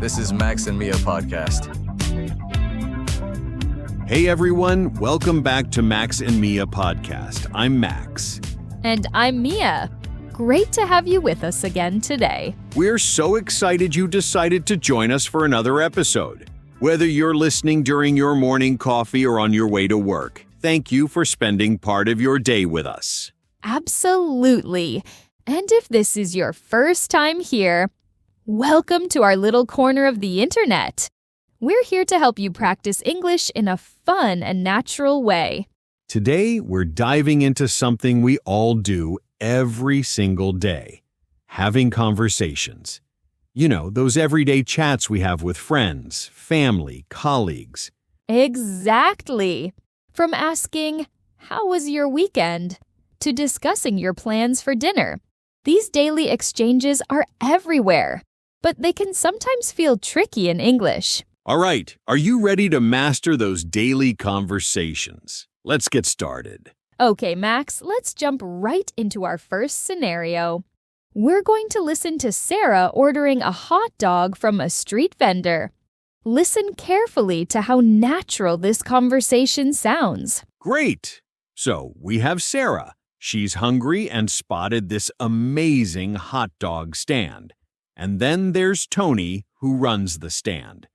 This is Max and Mia podcast. Hey everyone, welcome back to Max and Mia podcast. I'm Max. And I'm Mia. Great to have you with us again today. We're so excited you decided to join us for another episode. Whether you're listening during your morning coffee or on your way to work, thank you for spending part of your day with us. Absolutely. And if this is your first time here, welcome to our little corner of the internet. We're here to help you practice English in a fun and natural way. Today, we're diving into something we all do every single day, having conversations. You know, those everyday chats we have with friends, family, colleagues. Exactly. From asking, "How was your weekend?" to discussing your plans for dinner. These daily exchanges are everywhere, but they can sometimes feel tricky in English. All right, are you ready to master those daily conversations? Let's get started. Okay, Max, let's jump right into our first scenario. We're going to listen to Sarah ordering a hot dog from a street vendor. Listen carefully to how natural this conversation sounds. Great! So, we have Sarah. She's hungry and spotted this amazing hot dog stand. And then there's Tony, who runs the stand.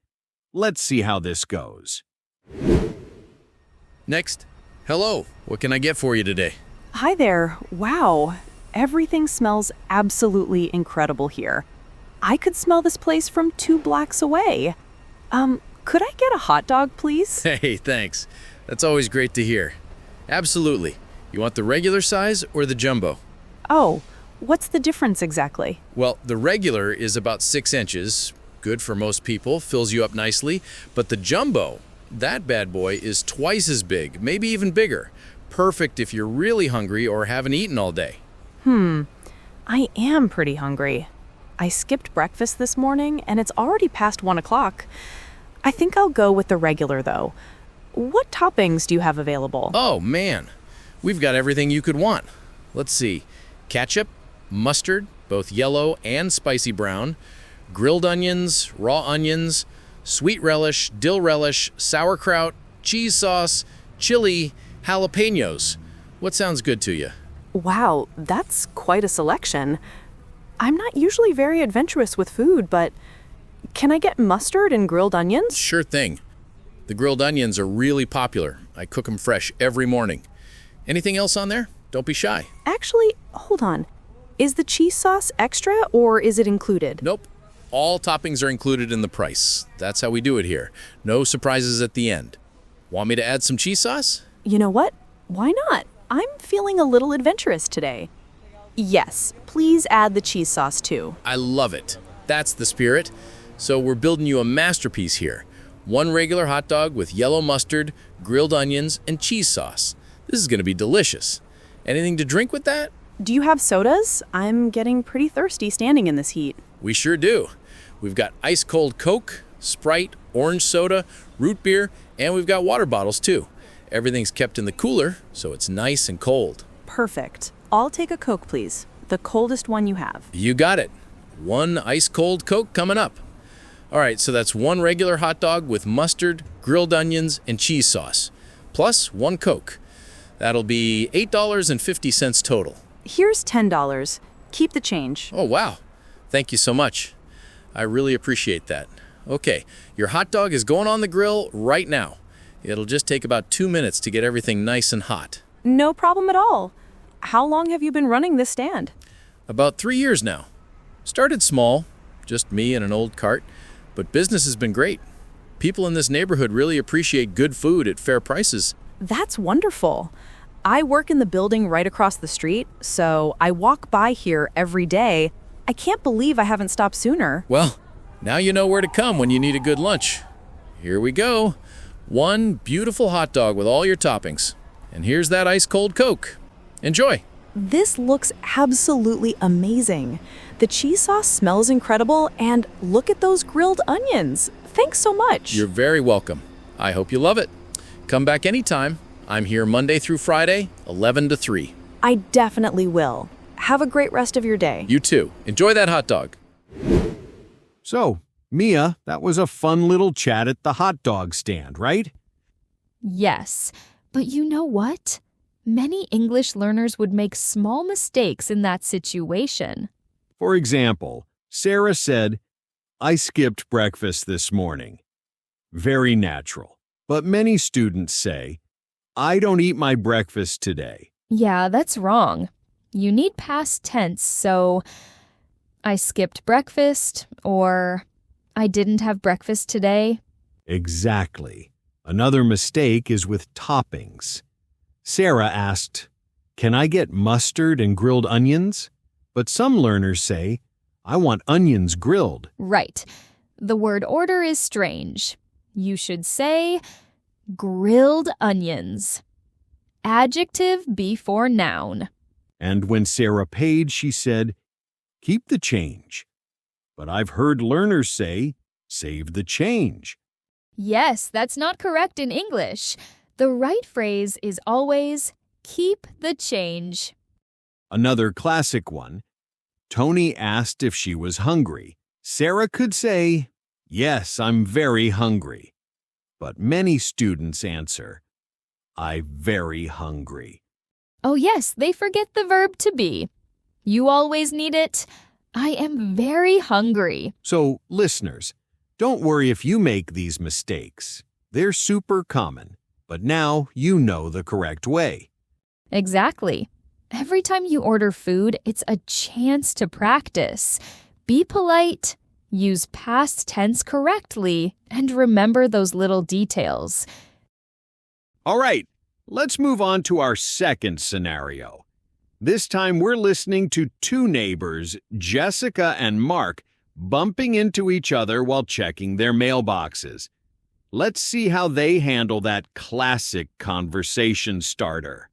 Let's see how this goes. Next. Hello, what can I get for you today? Hi there. Wow. Everything smells absolutely incredible here. I could smell this place from 2 blocks away. Could I get a hot dog, please? Hey, thanks. That's always great to hear. Absolutely. You want the regular size or the jumbo? Oh, what's the difference exactly? Well, the regular is about 6 inches, good for most people, fills you up nicely, but the jumbo, that bad boy is twice as big, maybe even bigger. Perfect if you're really hungry or haven't eaten all day. I am pretty hungry. I skipped breakfast this morning and it's already past 1 o'clock. I think I'll go with the regular though. What toppings do you have available? Oh, man. We've got everything you could want. Let's see. Ketchup, mustard, both yellow and spicy brown, grilled onions, raw onions, sweet relish, dill relish, sauerkraut, cheese sauce, chili, jalapenos. What sounds good to you? Wow, that's quite a selection. I'm not usually very adventurous with food, but can I get mustard and grilled onions? Sure thing. The grilled onions are really popular. I cook them fresh every morning. Anything else on there? Don't be shy. Actually, hold on. Is the cheese sauce extra or is it included? Nope. All toppings are included in the price. That's how we do it here. No surprises at the end. Want me to add some cheese sauce? You know what? Why not? I'm feeling a little adventurous today. Yes, please add the cheese sauce too. I love it. That's the spirit. So we're building you a masterpiece here. 1 regular hot dog with yellow mustard, grilled onions, and cheese sauce. This is going to be delicious. Anything to drink with that? Do you have sodas? I'm getting pretty thirsty standing in this heat. We sure do. We've got ice-cold Coke, Sprite, orange soda, root beer, and we've got water bottles too. Everything's kept in the cooler, so it's nice and cold. Perfect. I'll take a Coke, please. The coldest one you have. You got it. 1 ice-cold Coke coming up. All right, so that's 1 regular hot dog with mustard, grilled onions, and cheese sauce, plus 1 Coke. That'll be $8.50 total. Here's $10. Keep the change. Oh, wow. Thank you so much. I really appreciate that. Okay, your hot dog is going on the grill right now. It'll just take about 2 minutes to get everything nice and hot. No problem at all. How long have you been running this stand? About 3 years now. Started small, just me and an old cart, but business has been great. People in this neighborhood really appreciate good food at fair prices. That's wonderful. I work in the building right across the street, so I walk by here every day. I can't believe I haven't stopped sooner. Well, now you know where to come when you need a good lunch. Here we go. 1 beautiful hot dog with all your toppings. And here's that ice-cold Coke. Enjoy. This looks absolutely amazing. The cheese sauce smells incredible, and look at those grilled onions. Thanks so much. You're very welcome. I hope you love it. Come back anytime. I'm here Monday through Friday, 11 to 3. I definitely will. Have a great rest of your day. You too. Enjoy that hot dog. So, Mia, that was a fun little chat at the hot dog stand, right? Yes, but you know what? Many English learners would make small mistakes in that situation. For example, Sarah said, "I skipped breakfast this morning." Very natural. But many students say, "I don't eat my breakfast today." Yeah, that's wrong. You need past tense, so I skipped breakfast or I didn't have breakfast today. Exactly. Another mistake is with toppings. Sarah asked, "Can I get mustard and grilled onions?" But some learners say, "I want onions grilled." Right. The word order is strange. You should say grilled onions. Adjective before noun. And when Sarah paid, she said, "Keep the change." But I've heard learners say, "Save the change." Yes, that's not correct in English. The right phrase is always keep the change. Another classic one, Tony asked if she was hungry. Sarah could say, "Yes, I'm very hungry." But many students answer, "I'm very hungry." Oh yes, they forget the verb to be. You always need it. I am very hungry. So, listeners, don't worry if you make these mistakes. They're super common, but now you know the correct way. Exactly. Every time you order food, it's a chance to practice. Be polite, use past tense correctly, and remember those little details. All right, let's move on to our second scenario. This time we're listening to two neighbors, Jessica and Mark, bumping into each other while checking their mailboxes. Let's see how they handle that classic conversation starter.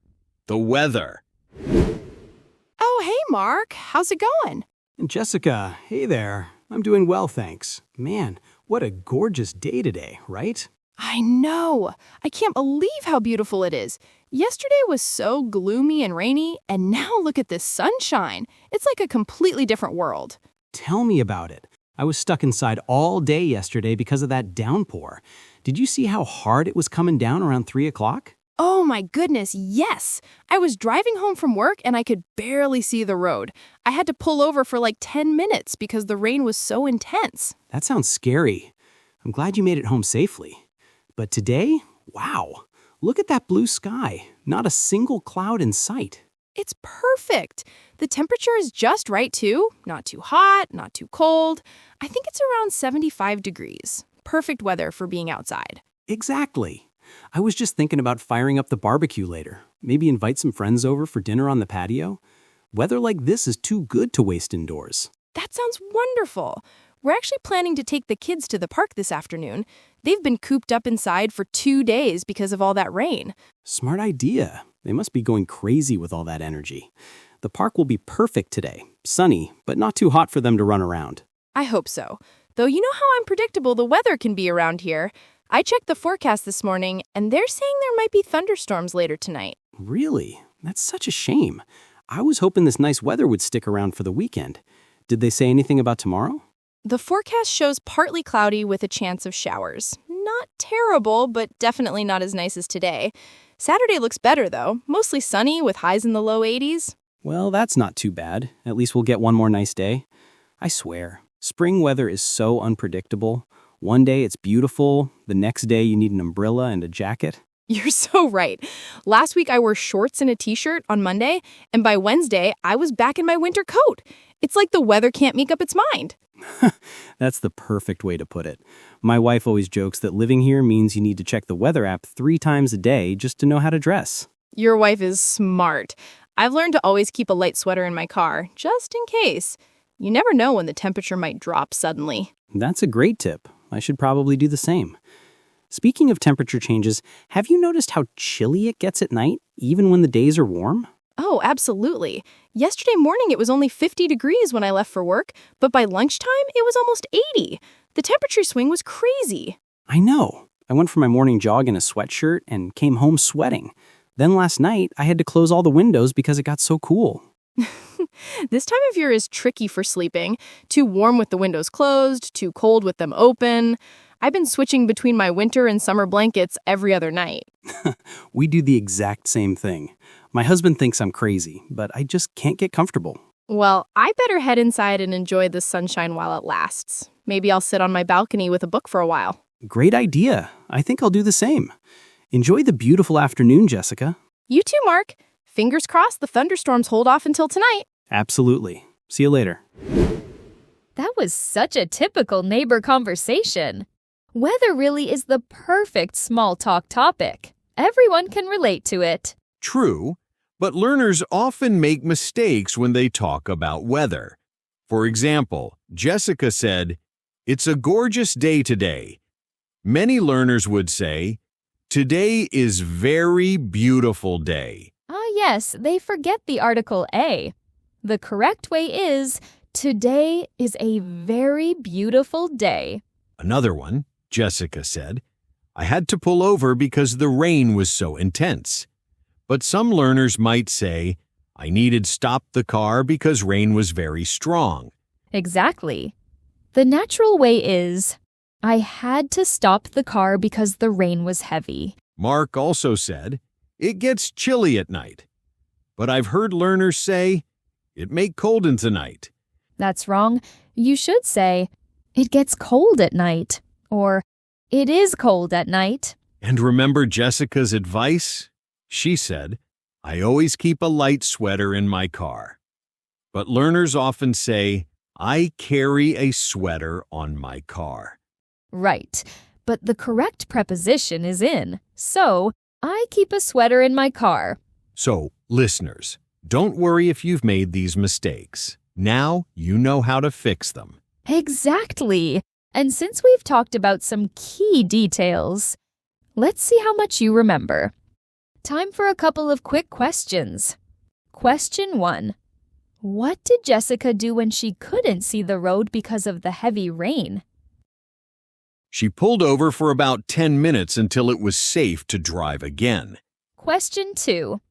The weather. Oh, hey, Mark. How's it going? Jessica, hey there. I'm doing well, thanks. Man, what a gorgeous day today, right? I know. I can't believe how beautiful it is. Yesterday was so gloomy and rainy, and now look at this sunshine. It's like a completely different world. Tell me about it. I was stuck inside all day yesterday because of that downpour. Did you see how hard it was coming down around 3 o'clock? Oh my goodness, yes. I was driving home from work and I could barely see the road. I had to pull over for like 10 minutes because the rain was so intense. That sounds scary. I'm glad you made it home safely. But today, wow, look at that blue sky. Not a single cloud in sight. It's perfect. The temperature is just right too. Not too hot, not too cold. I think it's around 75 degrees. Perfect weather for being outside. Exactly. I was just thinking about firing up the barbecue later. Maybe invite some friends over for dinner on the patio. Weather like this is too good to waste indoors. That sounds wonderful. We're actually planning to take the kids to the park this afternoon. They've been cooped up inside for 2 days because of all that rain. Smart idea. They must be going crazy with all that energy. The park will be perfect today. Sunny, but not too hot for them to run around. I hope so. Though you know how unpredictable the weather can be around here. I checked the forecast this morning, and they're saying there might be thunderstorms later tonight. Really? That's such a shame. I was hoping this nice weather would stick around for the weekend. Did they say anything about tomorrow? The forecast shows partly cloudy with a chance of showers. Not terrible, but definitely not as nice as today. Saturday looks better, though. Mostly sunny with highs in the low 80s. Well, that's not too bad. At least we'll get one more nice day. I swear, spring weather is so unpredictable. One day it's beautiful, the next day you need an umbrella and a jacket. You're so right. Last week I wore shorts and a t-shirt on Monday, and by Wednesday I was back in my winter coat. It's like the weather can't make up its mind. That's the perfect way to put it. My wife always jokes that living here means you need to check the weather app 3 times a day just to know how to dress. Your wife is smart. I've learned to always keep a light sweater in my car, just in case. You never know when the temperature might drop suddenly. That's a great tip. I should probably do the same. Speaking of temperature changes, have you noticed how chilly it gets at night, even when the days are warm? Oh, absolutely. Yesterday morning it was only 50 degrees when I left for work, but by lunchtime it was almost 80. The temperature swing was crazy. I know. I went for my morning jog in a sweatshirt and came home sweating. Then last night I had to close all the windows because it got so cool. This time of year is tricky for sleeping. Too warm with the windows closed, too cold with them open. I've been switching between my winter and summer blankets every other night. We do the exact same thing. My husband thinks I'm crazy, but I just can't get comfortable. Well, I better head inside and enjoy the sunshine while it lasts. Maybe I'll sit on my balcony with a book for a while. Great idea. I think I'll do the same. Enjoy the beautiful afternoon, Jessica. You too, Mark. Fingers crossed the thunderstorms hold off until tonight. Absolutely. See you later. That was such a typical neighbor conversation. Weather really is the perfect small talk topic. Everyone can relate to it. True, but learners often make mistakes when they talk about weather. For example, Jessica said, "It's a gorgeous day today." Many learners would say, "Today is very beautiful day." Yes, they forget the article A. The correct way is, today is a very beautiful day. Another one, Jessica said, "I had to pull over because the rain was so intense." But some learners might say, "I needed to stop the car because rain was very strong." Exactly. The natural way is, I had to stop the car because the rain was heavy. Mark also said, "It gets chilly at night." But I've heard learners say, "It may colden tonight." That's wrong. You should say, it gets cold at night, or it is cold at night. And remember Jessica's advice? She said, "I always keep a light sweater in my car." But learners often say, "I carry a sweater on my car." Right, but the correct preposition is in. So, I keep a sweater in my car. So, listeners, don't worry if you've made these mistakes. Now you know how to fix them. Exactly. And since we've talked about some key details, let's see how much you remember. Time for a couple of quick questions. Question 1. What did Jessica do when she couldn't see the road because of the heavy rain? She pulled over for about 10 minutes until it was safe to drive again. Question 2.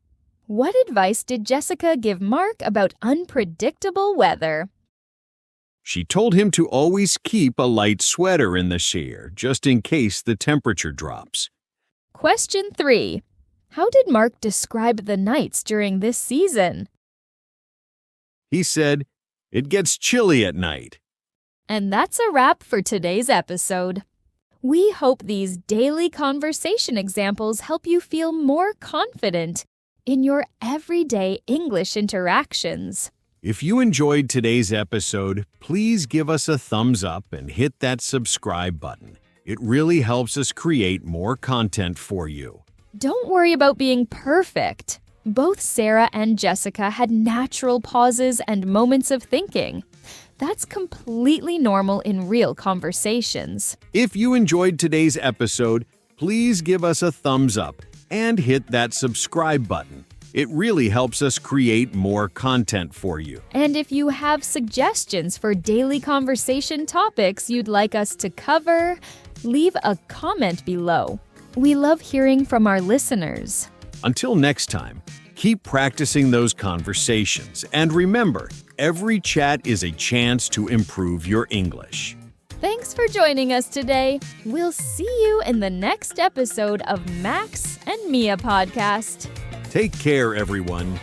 What advice did Jessica give Mark about unpredictable weather? She told him to always keep a light sweater in the car, just in case the temperature drops. Question 3. How did Mark describe the nights during this season? He said, "It gets chilly at night." And that's a wrap for today's episode. We hope these daily conversation examples help you feel more confident in your everyday English interactions. If you enjoyed today's episode, please give us a thumbs up and hit that subscribe button. It really helps us create more content for you. Don't worry about being perfect. Both Sarah and Jessica had natural pauses and moments of thinking. That's completely normal in real conversations. If you enjoyed today's episode, please give us a thumbs up and hit that subscribe button. It really helps us create more content for you. And if you have suggestions for daily conversation topics you'd like us to cover, leave a comment below. We love hearing from our listeners. Until next time, keep practicing those conversations. And remember, every chat is a chance to improve your English. Thanks for joining us today. We'll see you in the next episode of Max and Mia Podcast. Take care, everyone.